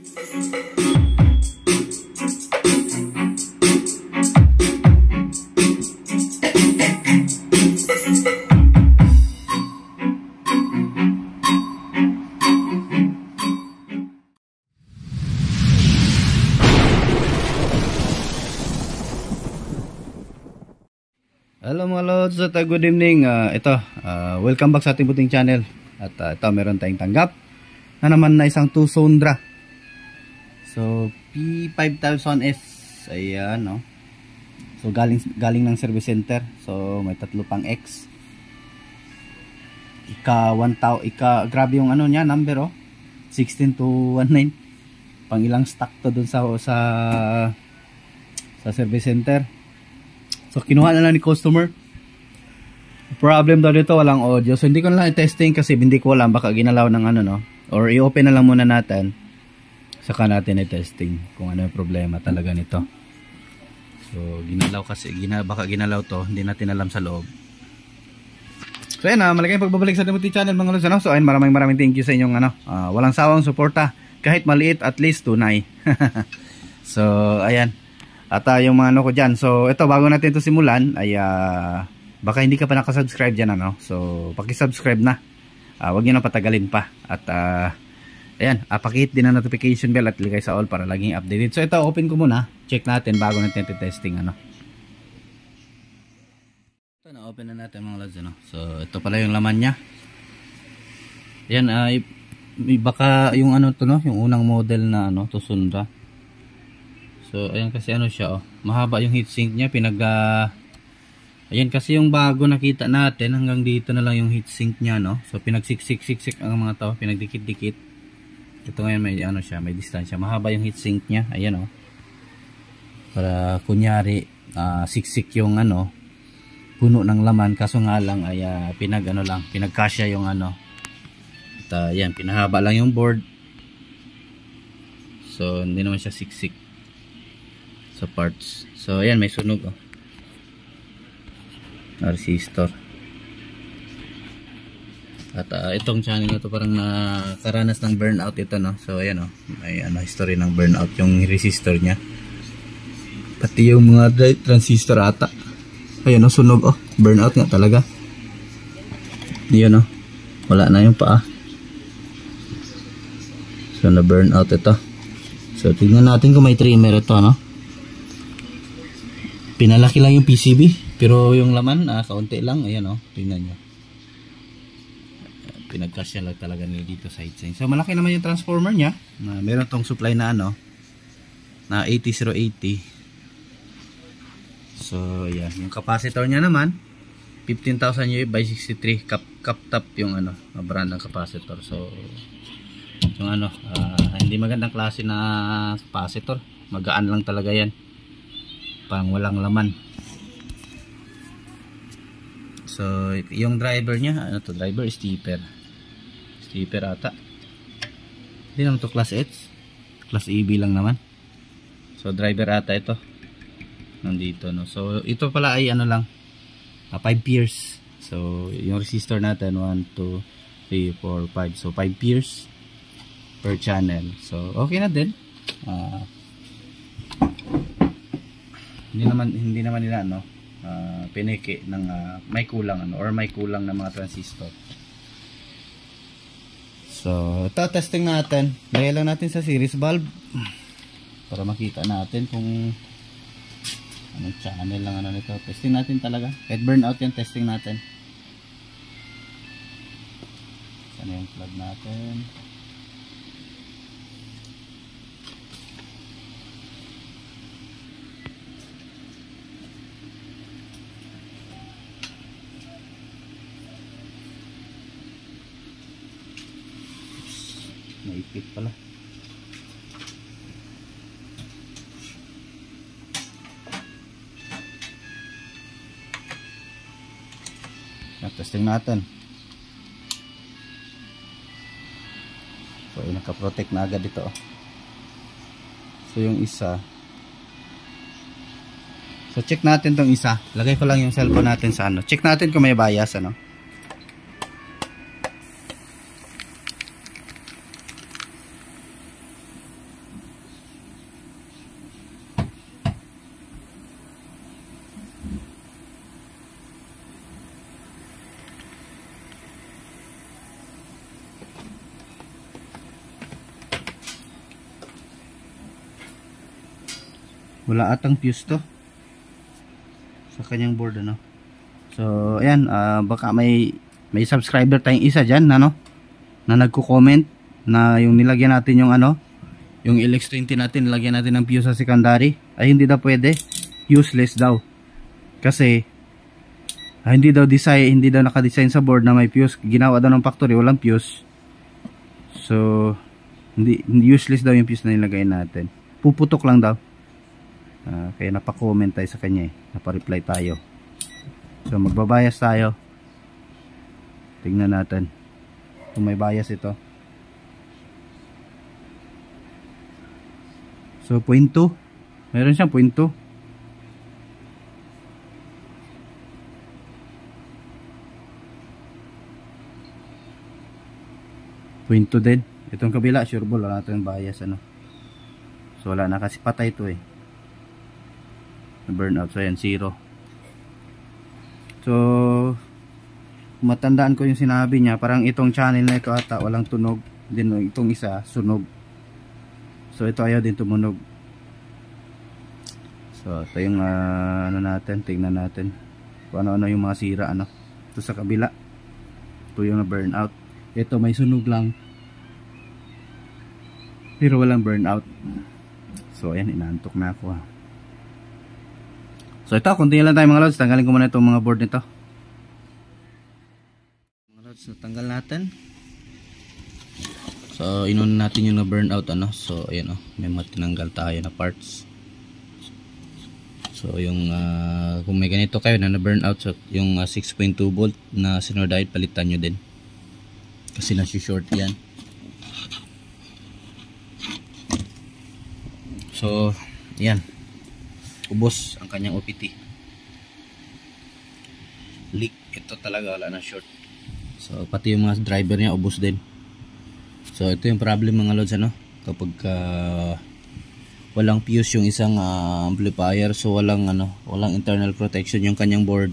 Hello mga lods, good evening. Welcome back sa ating buting channel. At ito, meron tayong tanggap na naman na isang Tucson. So P5000S. Ayan, no. So galing ng service center. So may tatlo pang X. Grabe yung ano niya, number 16 to 19. Pang ilang stock to dun sa service center. So kinuha na lang ni customer. Problem daw dito, walang audio. So hindi ko na lang i-testing kasi hindi ko alam, baka ginalaw ng ano, no. Or i-open na lang muna natin. Saka natin i-testing kung ano yung problema talaga nito. So ginalaw kasi, baka ginalaw to, hindi natin alam sa loob. So ayan, malaking pagbabalik sa Timothy channel mga lods, ano. So ayun, maraming thank you sa inyong walang sawang suporta. Kahit maliit, at least tunay. So ayan. At yung mga ano ko dyan. So ito, bago natin ito simulan ay baka hindi ka pa nakasubscribe dyan, ano. So pakisubscribe na. Huwag nyo na patagalin pa. At ayan, pakihit din ang notification bell at ligay sa all para laging updated. So ito, open ko muna. Check natin bago natin testing, ano. Ito, na-open na natin mga lods, ano. So ito pala yung laman nya. Ayan, baka yung ano to, no, yung unang model na ano, Tucson. So ayan kasi ano siya, mahaba yung heatsink niya, ayan kasi yung bago nakita natin, hanggang dito na lang yung heatsink niya, no. So pinagsiksik ang mga tao, pinagdikit-dikit. Ito ngayon may ano siya, may distansya, mahaba yung heatsink niya. Ayan, para kunyari siksik yung ano, puno ng laman, kaso nga lang ay pinagkasya yung ano. At ayan, pinahaba lang yung board. So hindi naman siya siksik sa parts. So ayan, may sunog, resistor. At itong channel na to parang nakaranas ng burnout ito, no. So ayan, may history ng burnout yung resistor niya, pati yung mga transistor ata. Ayan, sunog, burnout nga talaga. Yun, wala na yung paa. So na burnout ito. So tingnan natin kung may trimmer ito, no. Pinalaki lang yung PCB, pero yung laman kaunti lang. Ayan, tingnan nyo, pinagkasya lang talaga nila dito sa heatsink. So malaki naman yung transformer nya, meron tong supply na na 80080. So ayan, yung capacitor nya naman 15,000 UF by 63 cap top yung brand ng capacitor. So yung hindi magandang klase na capacitor, magaan lang talaga yan, pang walang laman. So yung driver nya, driver stepper ata, hindi naman to class H, class AB lang naman. So driver ata ito nandito, no. So ito pala ay 5 pairs. So yung resistor natin 1, 2, 3, 4, 5. So 5 pairs per channel. So okay na din. Hindi naman nila piniki ng may kulang or may kulang na mga transistor. So ito, testing natin. Lagay lang natin sa series valve para makita natin kung anong channel lang nito. Testing natin talaga. Kahit burnout yan, testing natin. Saan yung plug natin? Naipit pala. Testing natin. So naka-protect na agad ito. So yung isa, so check natin tong isa. Lagay ko lang yung cellphone natin sa check natin kung may bias Wala atang fuse to sa kanyang board, ano. So ayan, baka may subscriber tayong isa dyan, ano, na nagko-comment na yung nilagyan natin yung ano, yung LX20 natin, nilagyan natin ng fuse sa secondary, ay hindi daw pwede, useless daw. Kasi hindi daw naka-design sa board na may fuse. Ginawa daw ng factory, walang fuse. So hindi useless daw yung fuse na nilagay natin. Puputok lang daw. Kaya napa-comment tayo sa kanya, napa-reply tayo. So magbabayas tayo. Tingnan natin kung may bias ito. So 0.2, meron siyang 0.2. 0.2 din. Itong kabila sure ball, wala natin bias, ano. So wala na kasi patay ito na burnout. So ayan, 0. So matandaan ko yung sinabi niya, parang itong channel na ito ata walang tunog din, itong isa sunog. So ito ayaw din tumunog. So ito yung ano natin, tingnan natin kung ano yung mga sira, ano. Ito sa kabila, ito yung na burnout. Ito may sunog lang pero walang burnout. So ayan, inaantok na ako. So ito, kunti lang tayo mga lods. Tanggalin ko muna itong mga board nito. Mga lods, natanggal natin. So inuna natin yung na burnout, ano. So ayan, may matinanggal tayo na parts. So yung kung may ganito kayo na burnout, so yung 6.2 volt na Synardite, palitan nyo din kasi nasi-short yan. So yan, ubos ang kanyang OPT. Leak ito talaga, wala na short. So pati yung mga driver niya ubos din. So ito yung problem mga lods, ano, kapag walang fuse yung isang amplifier, so walang internal protection yung kanyang board,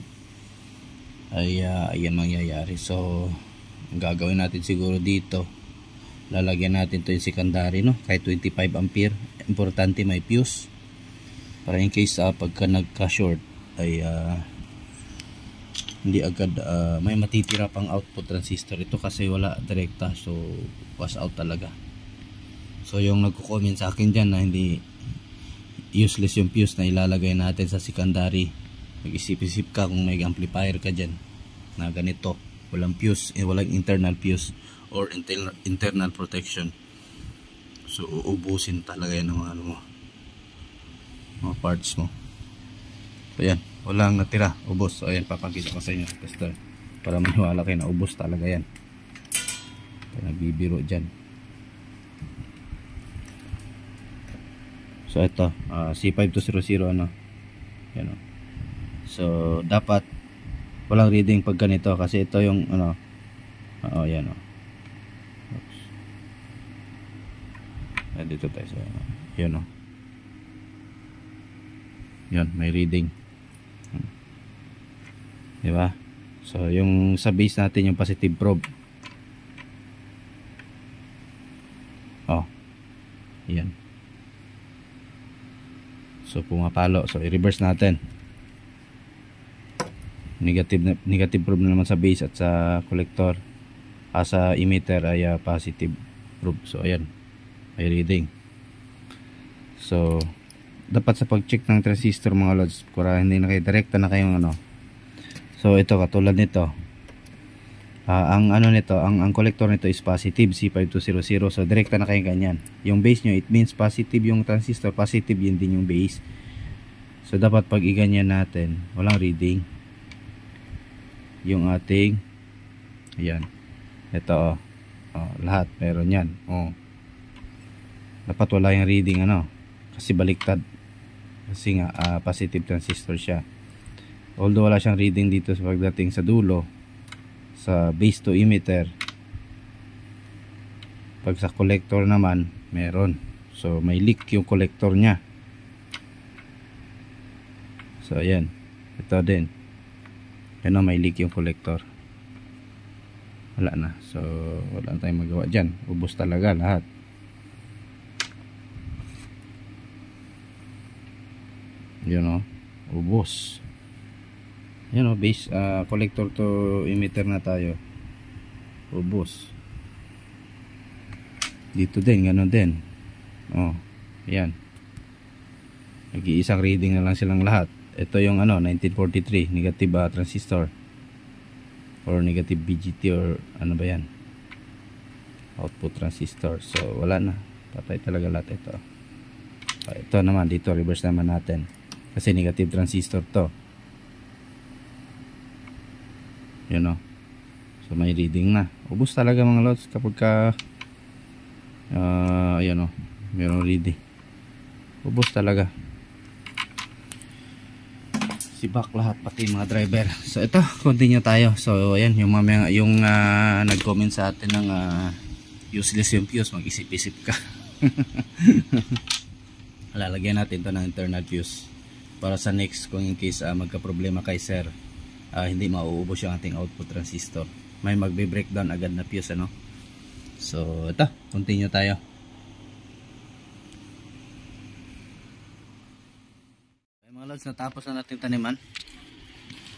ay ayan mangyayari. So ang gagawin natin siguro dito, lalagyan natin to yung secondary, no, kahit 25 ampere. Importante may fuse para in case pagka nagka short ay hindi agad may matitira pang output transistor. Ito kasi wala direkta, so was out talaga. So yung nagko-comment sa akin dyan na hindi useless yung fuse na ilalagay natin sa secondary, mag-isip-isip ka kung may amplifier ka dyan na ganito, walang fuse, walang internal fuse or internal protection. So uubusin talaga yan ng mga parts mo. So yan, walang natira, ubos. So ayan, papakita ko sa inyo tester para maniwala kayo na ubos talaga yan. Kaya nagbibiro dyan. So ito, C5200, ano, yan, o. So dapat walang reading pag ganito kasi ito yung ano, yan, o. Oops. Dito tayo sa yan, o. Yan, may reading, diba? So yung sa base natin yung positive probe, yan. So pumapalo. So i-reverse natin. Negative probe na naman sa base at sa collector. Sa emitter ay positive probe. So ayan, may reading. So dapat sa pag-check ng transistor mga lods, para hindi na kayo direkta na kayong ano. So ito katulad nito. Ang collector nito is positive, C5200. So direkta na kayo ganyan. Yung base nyo, it means positive yung transistor, positive yun din yung base. So dapat pag iganyan natin, walang reading yung ating, ayan, ito, lahat meron yan. Dapat wala yung reading, ano, kasi baliktad, kasi nga positive transistor siya. Although wala siyang reading dito sa pagdating sa dulo, sa base to emitter, pag sa collector naman meron. So may leak yung collector nya. So ayan, ito din, ano, may leak yung collector. Wala na, so wala na tayong magawa dyan, ubos talaga lahat. Yun o, ubos. Yun o, base collector to emitter na tayo. Ubos. Dito din, gano'n din. Oh, yan. Nag-iisang reading na lang silang lahat. Ito yung 1943 negative transistor or negative BGT or ano ba yan, output transistor. So wala na, patay talaga lahat ito. Ito naman dito, reverse naman natin kasi negative transistor to. Yun o. So may reading na. Ubus talaga mga lods kapag ka yun o, mayroong reading. Ubus talaga. Sibak lahat, pati mga driver. So ito, continue tayo. So ayan, yung nag-comment sa atin ng useless yung fuse, mag-isip-isip ka. Lalagyan natin to ng internal fuse para sa next, kung in case magka-problema kay sir, hindi mauubos yung ating output transistor. May magbe-breakdown agad na fuse, ano. So ito, continue tayo. Natapos na natin taniman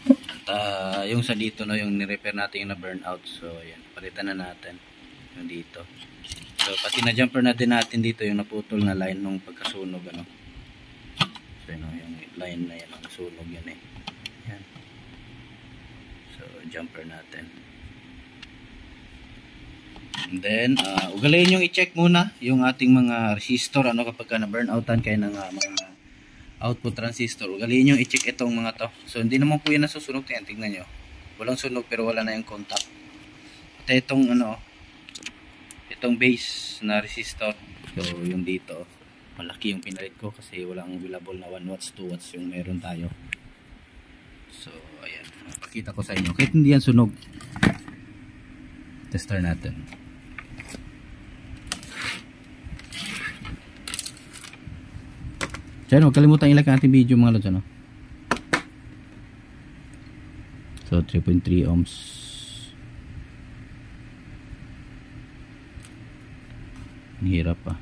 at yung sa dito yung ni-repair natin yung na burnout. So ayan, palitan na natin yung dito. So pati na jumper na din natin dito yung naputol na line nung pagkasunog, ano. So yun, yung line na yan ang nasunog yan eh. Yan. So jumper natin. And then ugaliin yung i-check muna yung ating mga resistor, ano, kapag ka na burnoutan kayo ng mga output transistor. Ugaliin yung i-check itong mga to. So hindi naman po yan nasusunog. Tingnan nyo, walang sunog pero wala na yung contact. At itong itong base na resistor, so yung dito malaki yung pinalit ko kasi walang available na 1 watts 2 watts yung meron tayo. So ayan, pakita ko sa inyo kahit hindi yan sunog. Tester natin. Diyan, huwag kalimutan ilike ang ating video mga lods, ano. So 3.3 ohms. Ang hirap pa.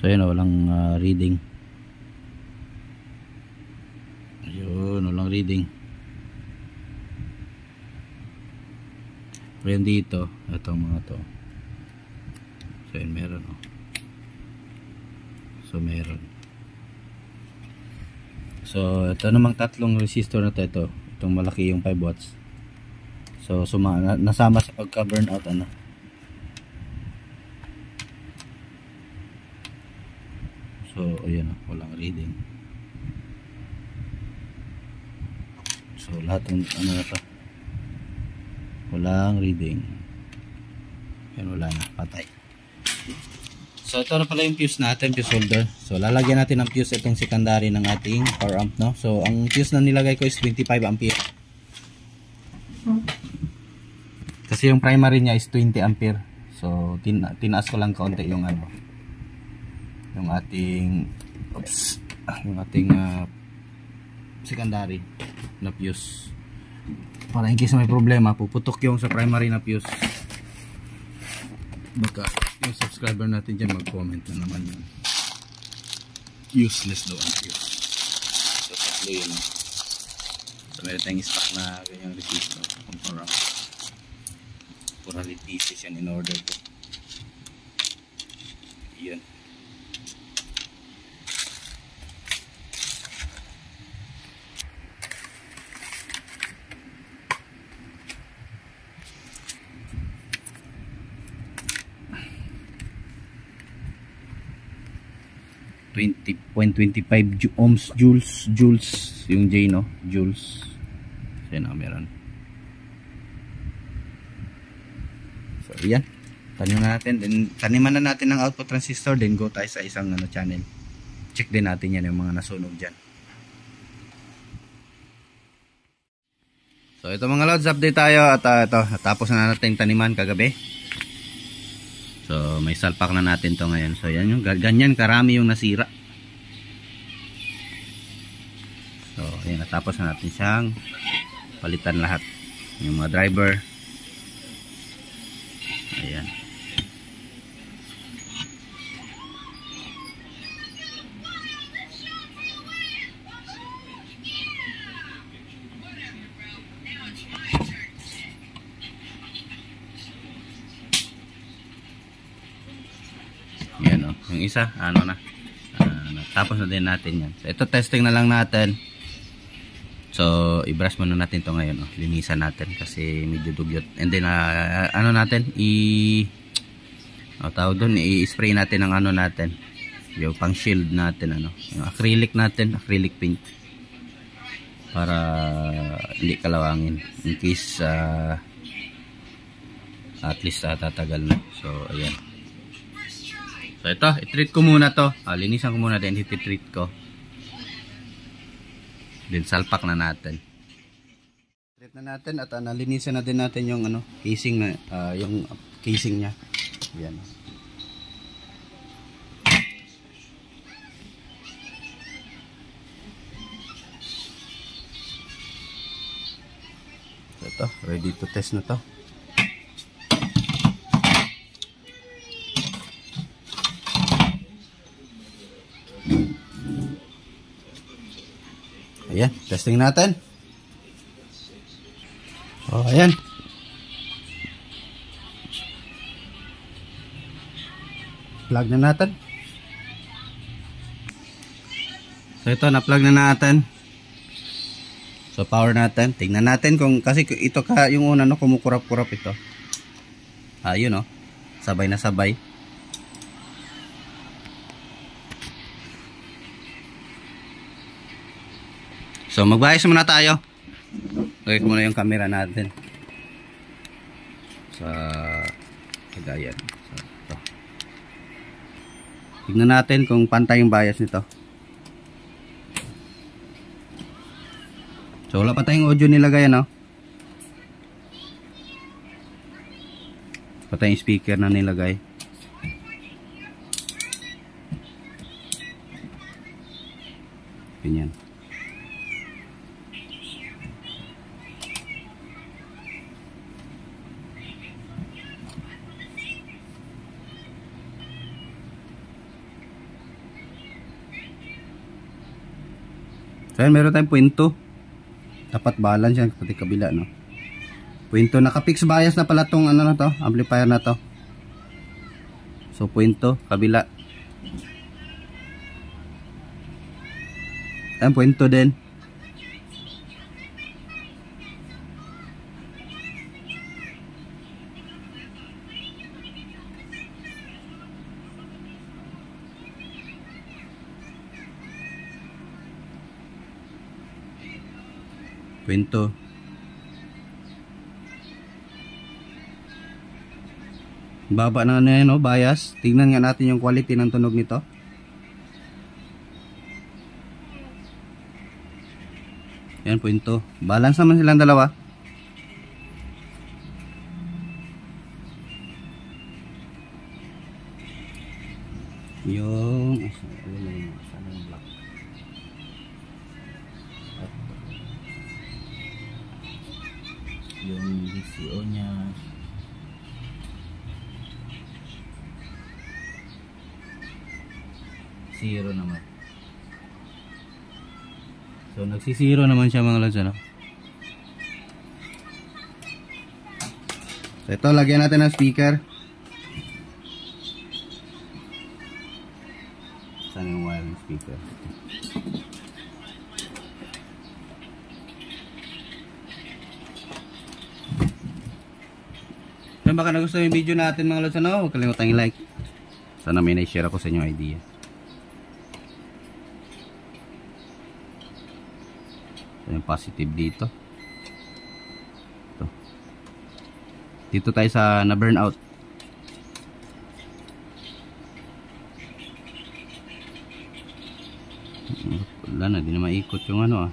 So yun, walang reading. Ayun, walang reading. Pero yan dito, itong mga to. So yun, meron o. So meron. So ito namang tatlong resistor na ito. Itong malaki yung 5 watts. So nasama sa pagka burnout, ano. So ayan, walang reading. So lahat ng ano na to, walang reading. Yan, wala na, patay. So ito na pala yung fuse natin, fuse holder. So lalagyan natin ng fuse itong secondary ng ating power amp, no. So ang fuse na nilagay ko is 25 ampere. Kasi yung primary niya is 20 ampere. So tinaas ko lang kaunti yung yung ating secondary na fuse. Para in case may problema, puputok yung sa primary na fuse. Baka yung subscriber natin dyan mag-comment na naman yun. Useless daw ang fuse. So tatlo yun. So meron tayong stock na ganyang resistor. Kumpara 400 pieces yan in order ko. Yun. .25 ohms, joules yung J, no, joules. So yun, meron. So yan, taniman natin, then taniman na natin ng output transistor, then go tayo sa isang channel. Check din natin yan yung mga nasunog dyan. So ito mga lods, update tayo at ito, tapos na natin taniman kagabi. So may salpak na natin to ngayon. So yan yung ganyan karami yung nasira. So ayan, natapos na natin siyang palitan lahat. Yung mga driver. Ayan. Yung isa, tapos na din natin yan. So, ito testing na lang natin. So, i-brush muna natin to ngayon. Oh. Linisan natin kasi medyo dugyot. And then, tawag doon, i-spray natin ang natin. Yung pang shield natin, yung acrylic natin, acrylic paint. Para hindi kalawangin. In case, at least tatagal na. So, ayan. So, ito, i-treat ko muna to. Linisan ko muna din, i-treat ko. Then salpak na natin. Treat na natin at nalinisan na din natin yung casing na yung casing niya. Ayan. So, ito, ready to test na to. Ayan, testing natin. Oh, ayan. Plug na natin. So ito, na-plug na natin. So power natin. Tingnan natin kung, kasi ito yung una kumukurap-kurap ito. Yun sabay na sabay. So magbayas muna tayo. Lagay ko muna yung camera natin sa kagayan. So, ito. Tignan natin kung pantay yung bias nito. So wala pa tayong audio nilagay, patay yung speaker na nilagay. Ganyan. So yan, meron tayong puwento. Dapat balance yan pati kabila, puwento, naka-fix bias na pala tong amplifier na to. So puwento, kabila. Ayan, puwento din. Puwento. Baba na yan, bias. Tingnan nga natin yung quality ng tunog nito. Yan, puwento. Balance naman silang dalawa. Yung yung DCO nya zero naman. So nagsisiro naman siya mga lods, So ito, lagyan natin ng speaker. Saan yung wire ng speaker? Kung baka nagustuhan yung video natin mga lods, huwag kalimutan i-like. Sana may na-share ako sa inyong idea. So yung positive dito. Ito. Dito tayo sa na-burnout. Wala na, di na maikot yung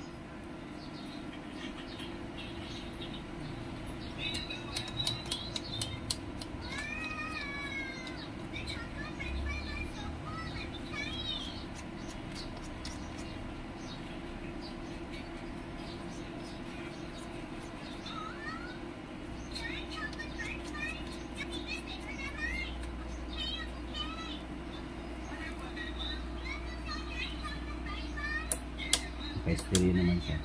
Pastry naman siya.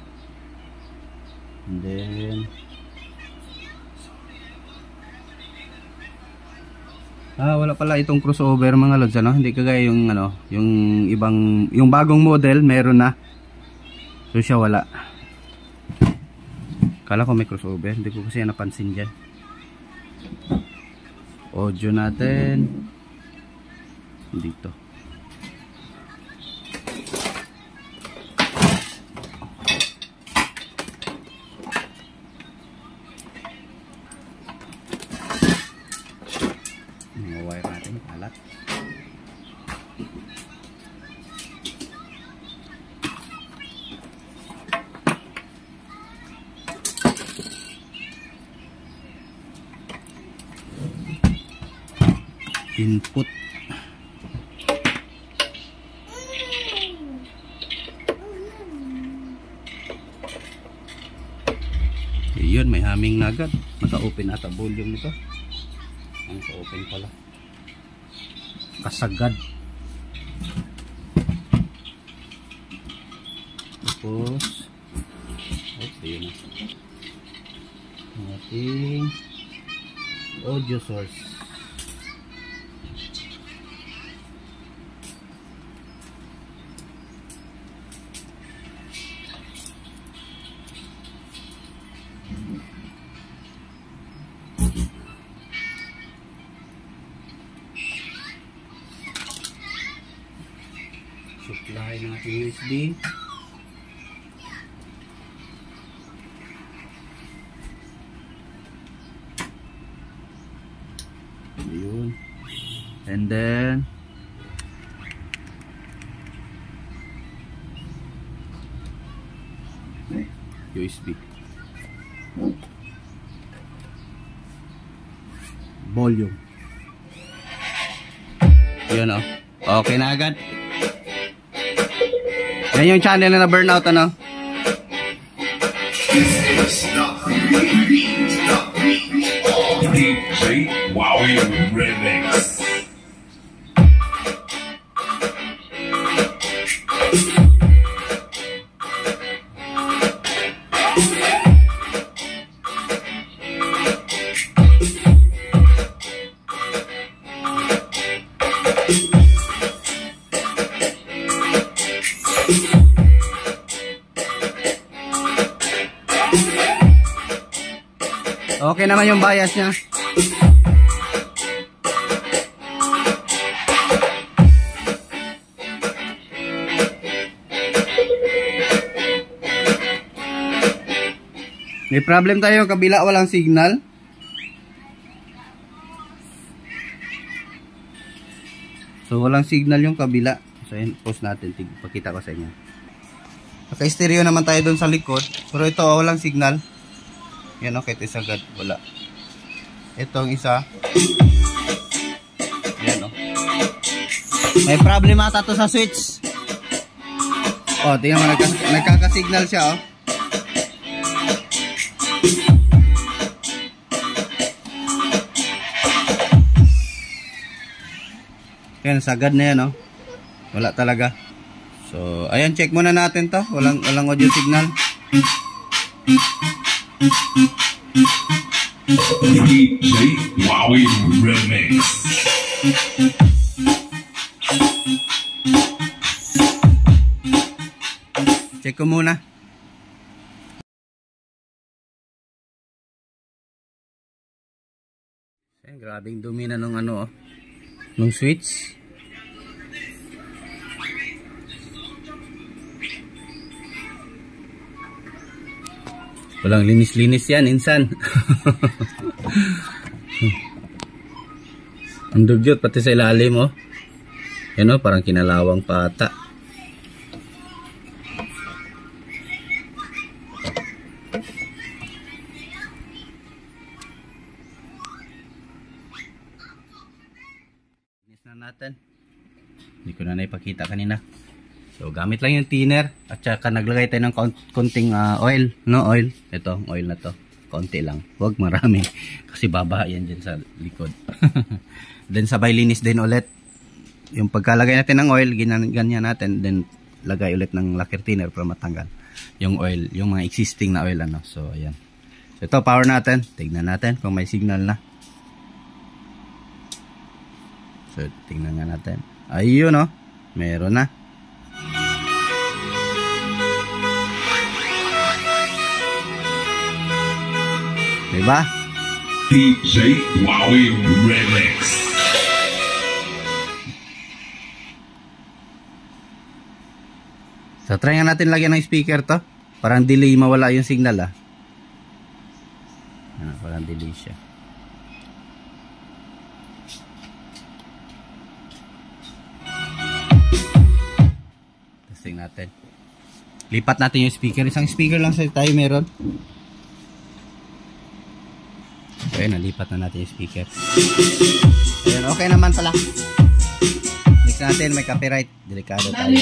And then Wala pala itong crossover mga lods, ano? Hindi kagaya yung ano, yung ibang, yung bagong model meron na. So siya wala. Kala ko may crossover, hindi ko kasi napansin dyan. Audio natin dito. Mga wire natin kalat. Input. Yun, may humming na agad. Naka-open ata volume nito. Naka-open pala. Kasagad. Tapos yun na. Ang ating audio source. Supply ng ating USB. Ayun. And then USB. Volume. Yun o. Okay na agad. Yan yung channel na burnout, ano? DJ Wowie Remix. Okay naman yung bias niya. May problem tayo yung kabila, walang signal. So walang signal yung kabila. So yun, post natin, pakita ko sa inyo. Naka-stereo naman tayo doon sa likod. Pero ito walang signal. Yan, okay, ito isa agad, wala. Itong isa. Yan, oh. May problem ata to sa switch. Oh, tingnan mo, nagkaka-signal siya, oh. Yan, sagad na yan, oh. Wala talaga. So, ayan, check muna natin to. Walang audio signal. DJ Wowie Remix. Check ko muna. Grabing dumi na nung ano, oh. Nung switch. Walang linis-linis yan, insan. Ang dugyot, pati sa ilalim, oh. Yan, oh, parang kinalawang pata. Linis na natin. Hindi ko na naipakita kanina. So, gamit lang yung thinner at saka naglagay tayo ng konting oil, no? Oil. Ito, oil na to. Konti lang. Huwag marami kasi babaha yan dyan sa likod. Then sabay linis din ulit. Yung pagkalagay natin ng oil, ganyan natin. Then lagay ulit ng lacquer thinner para matanggal yung oil, yung mga existing na oil, ano. So, ayan. So, ito, power natin. Tignan natin kung may signal na. So, tingnan nga natin. Ayun, no? Meron na. Diba? DJ Wowie Remix. So, try nga natin lagyan ng speaker to. Parang delay mawala yung signal, ah. Parang delay siya. Testing natin. Lipat natin yung speaker. Isang speaker lang sa tayo meron. So, ayun, nalipat na natin yung speaker. Ayun, okay naman pala. Mix natin, may copyright. Delikado tayo.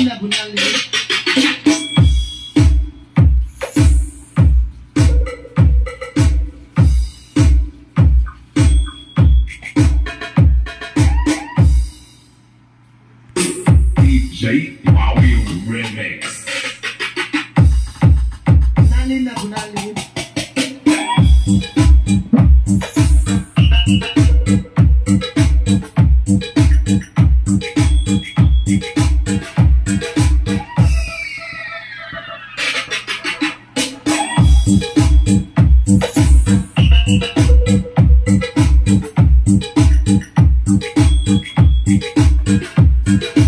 DJ Wowie Remix.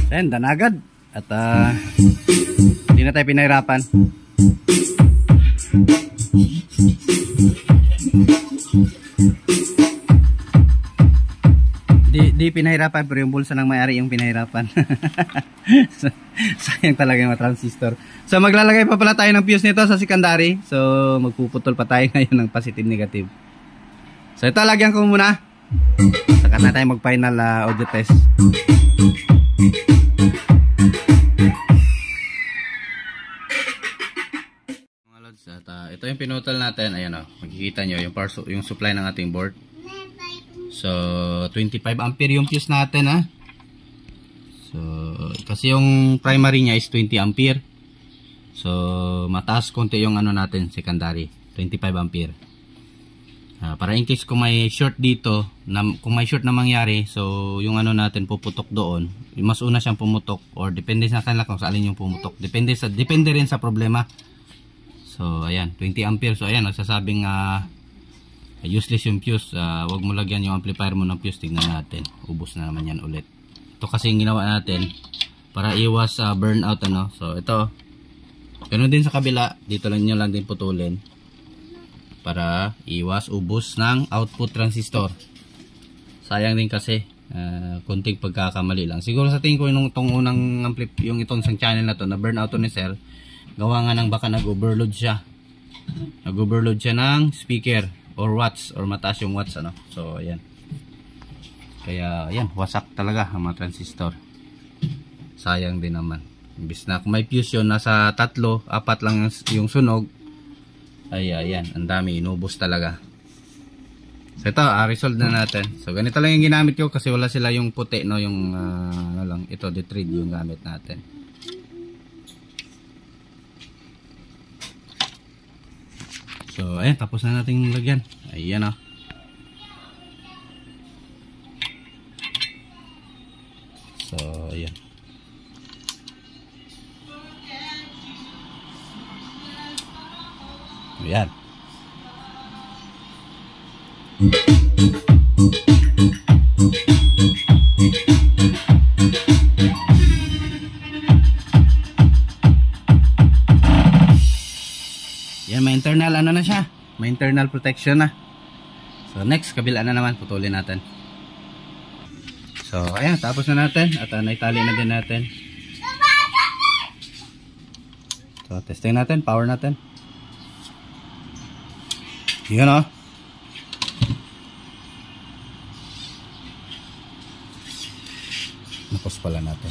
Ayan, danagad. At hindi na tayo pinahirapan. Di pinahirapan, pero yung bulsa ng may-ari yung pinahirapan. Sayang talaga yung transistor. So maglalagay pa pala tayo ng fuse nito sa secondary. So magpuputol pa tayo ngayon ng positive negative. So ito, lagyan ko muna. Saka na tayo mag final audio test. At ito yung pinutol natin. Ayan, makikita nyo yung power, yung supply ng ating board. So 25 ampere yung fuse natin, So kasi yung primary niya is 20 ampere. So mataas konti yung ano natin secondary, 25 ampere. Para in case kung may short dito, kung may short na mangyari, so yung ano natin puputok doon, mas una siyang pumutok, or depende sa kanila kung saan yung pumutok. Depende rin sa problema. So ayan, 20 ampere. So ayan, nagsasabing useless yung fuse. Wag mo lagyan yung amplifier mo ng fuse. Tignan natin, ubos na naman yan ulit. Ito kasi yung ginawa natin para iwas burnout, So ito, ganoon din sa kabila. Dito lang nyo lang din putulin para iwas ubos ng output transistor. Sayang din kasi kunting pagkakamali lang. Siguro sa tingin ko yung itong isang channel na to na burnout to ni sir, gawa nga ng baka nag-overload siya. Nag-overload siya ng speaker or watts, or mataas yung watts, So ayan. Kaya ayan, wasak talaga ang mga transistor. Sayang din naman. Imbis na kung may fuse yun, nasa 3, 4 lang yung sunog. Ay ayan, ang dami, inubos talaga. So ito, resolve na natin. So ganito lang yung ginamit ko kasi wala sila yung puti, yung ito, D3 yung gamit natin. So ayan, tapos na natin lagyan. Ayan, So ayan. Ayan. Yan, may internal na siya. May internal protection na. So next, kabila na naman, putulin natin. So ayan, tapos na natin. At naitali na din natin. So testing natin, power natin. Yan, napos pala natin.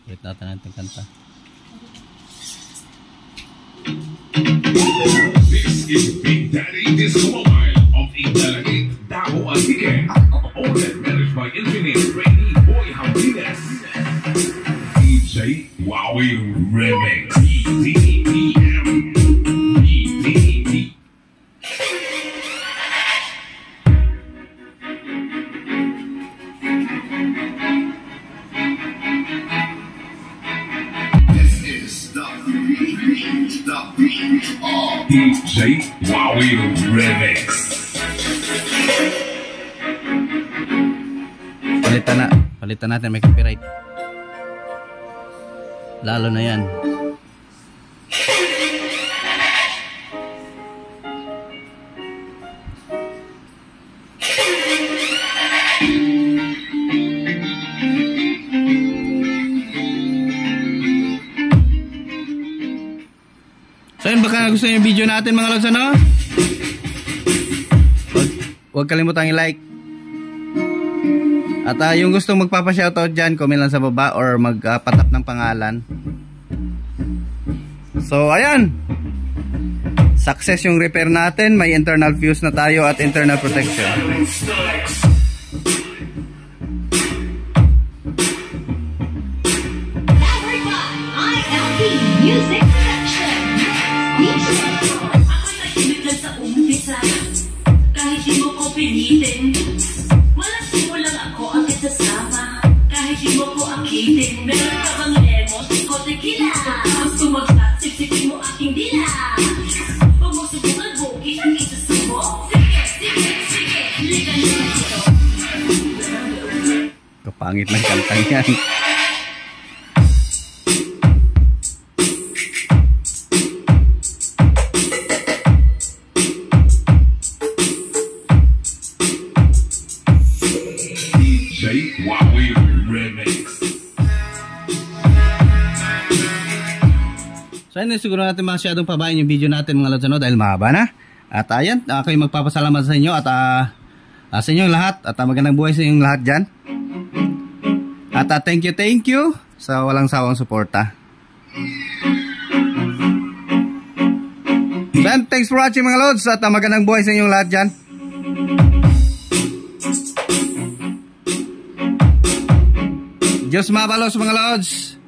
Ulit natin natin kanta. This is Big Daddy Disco Mobile of DJ Wowie Remix. Palitan natin, may copyright. Lalo na yan. So yun, baka gusto nyo yung video natin mga lods, ano? Huwag kalimutang i-like. At yung gustong magpapa-shoutout dyan, comment lang sa baba or magpatap ng pangalan. So ayan, success yung repair natin. May internal fuse na tayo at internal protection. Music Production. Ako'y tahimik lang sa umpisa, kahit di mo ko pilitin. Malasimo lang ako ang kasama, kahit di mo ko akitin. Meron ka bang lemon o tequila? Tapos tumagsak, siksikin mo aking dila. Huwag mo subukan bukit ang isusubo. Sige, ligan mo na ito. Kapangit ng kantang yan. Wowie Remix. So ayun, siguro natin masyadong pabayin yung video natin mga lods, ano, dahil mahaba na. At ayan, ako yung magpapasalamat sa inyo at sa inyong lahat. At magandang buhay sa inyong lahat dyan. At thank you sa walang sawang suporta. So thanks for watching mga lods. At magandang buhay sa inyong lahat dyan. Diyos mabalos mga lods.